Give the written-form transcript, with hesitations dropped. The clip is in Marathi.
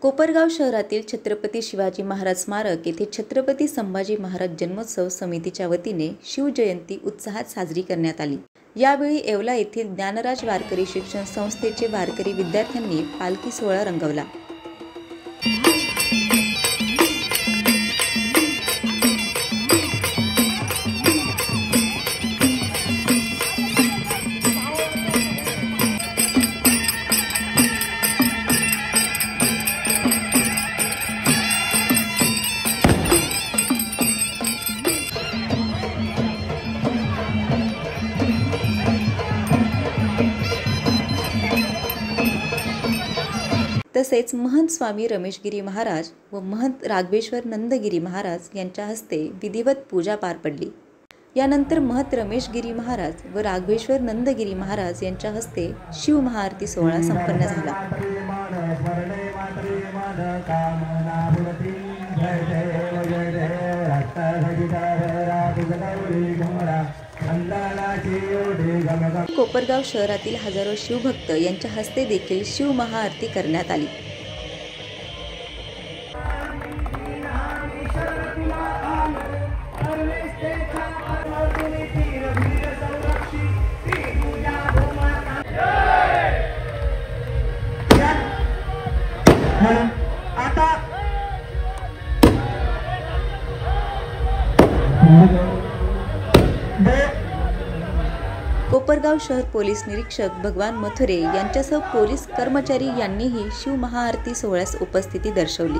कोपरगाव शहरातील छत्रपती शिवाजी महाराज स्मारक येथे छत्रपती संभाजी महाराज जन्मोत्सव समितीच्या वतीने शिवजयंती उत्साहात साजरी करण्यात आली। यावेळी येवला येथील ज्ञानराज वारकरी शिक्षण संस्थेचे वारकरी विद्यार्थ्यांनी पालखी सोहळा रंगवला। तसेच महंत स्वामी रमेशगिरी महाराज व महंत राघवेश्वर नंदगिरी महाराज यांच्या हस्ते विधिवत पूजा पार पडली। यानंतर महंत रमेशगिरी महाराज व राघवेश्वर नंदगिरी महाराज यांच्या हस्ते शिव महाआरती सोहळा संपन्न झाला। कोपरगाव शहरातील हजारो शिवभक्त यांच्या हस्ते देखील शिव महाआरती करण्यात आली। कोपरगाव शहर पोलीस निरीक्षक भगवान मथुरे यांच्यासह पोलीस कर्मचारी यांनीही शिव महाआरती सोहळ्यास उपस्थिती दर्शवली।